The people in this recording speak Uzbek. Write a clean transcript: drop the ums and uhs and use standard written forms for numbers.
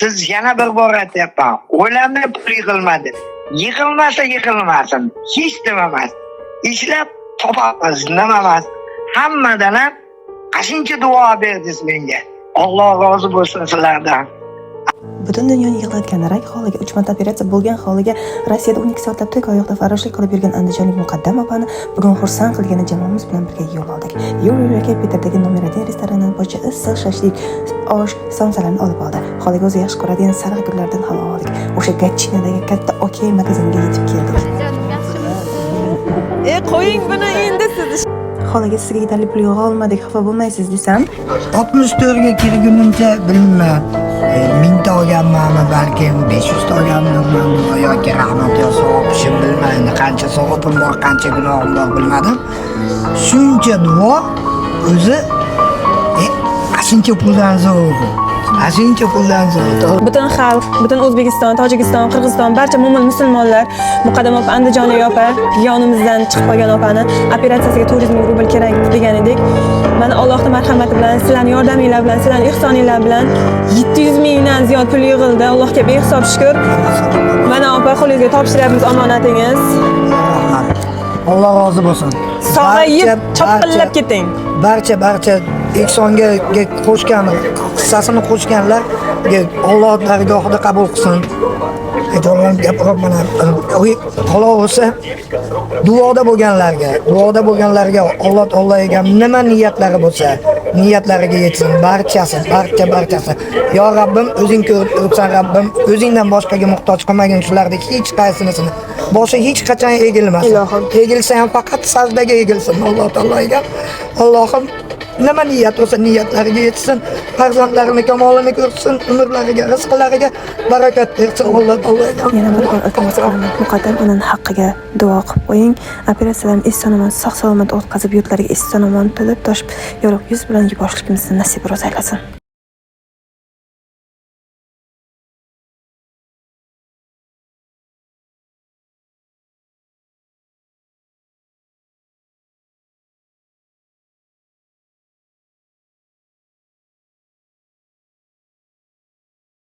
Siz yana bir bor aytyapman. O'ylanib pul yig'ilmadi. Yig'ilmasa yig'ilmasin. Hech nima emas. Ishlab topamiz, nima emas. Hammadan ham qancha duo berdingiz menga. Alloh rozi bo'lsin sizlardan. Butun dunyoni yig'latgan rak holiga 3 marta operatsiya bo'lgan holiga Rossiyada 12 soatlab tok oyoqda farroshlik qilib yurgan andijonlik Muqaddam opani bugun xursand qilgan jamoamiz bilan birga yo'l oldik. Yo'l-yo'lakay Petrdagi Nomer 1 restoranidan pocha issiq shashlik, osh, somsalarni olib oldi. Holiga o'zi yaxshi ko'radigan sariq gullardan havo oldik. O'sha Gatchinadagi katta okey magaziniga yetib keldik. Qo'ying buni endi siz. Xolaga sizga yetarli pul yig'a olmadik, xafa bo'lmaysiz desam, 64 ga kirgunimcha bilmayman. 1000 ta olganmanmi, balki 500 ta olganmanmi yoki rahmat yo savob ishim bilmayman. Qancha savobim bor, qancha gunohim bor bilmadim. Shuncha duo o'zi qancha puldan zo'r. Shuncha puldan zo'r. Butun xalq, butun O'zbekiston, Tojikiston, Qirg'iziston, barcha mo'min musulmonlar Muqaddam opa, Andijonlik opa, yonimizdan chiqib qolgan opani operatsiyasiga 400 ming rubl kerak degan edik. Mana Allohning marhamati bilan, sizlarning yordaminglar bilan, sizlarning ehsoninglar bilan 700 mingdan ziyod pul yig'ildi. Allohga behisob shukr. Mana opa, qo'lingizga topshiryapmiz omonatingiz. Alloh rozi bo'lsin. Sog'ayib, chopqillab keting. Barcha ehsonga qo'shgan, hissasini qo'shganlar Alloh dargohida qabul qilsin. Aytolmam gapirman. Xolos duoda bo'lganlarga Allohga nima niyatlari bo'lsa, niyatlariga yetsin barchasi. Yo Rabbim, o'zing ko'rib turibsan Rabbim, o'zingdan boshqaga muhtoj qilmagin shularni hech qaysinisini. Boshi hech qachon egilmasin. Egilsa ham faqat sajdaga egilsin Alloh taologa. Allohim nima niyat bo'lsa niyatlariga yetsin, farzandlarini kamolini ko'rsin, umrlariga, rizqlariga barakat bersin Alloh taologa. yana bir bor iltimos qilaman, Muqaddam onaning haqqiga duo qilib qo'ying. Operatsiyalarni eson-omon, sog'-salomat o'tkazib, yurtlariga eson-omon to'lib toshib, yorug' yuz bilan yuborishimizni nasib ro'z aylasin.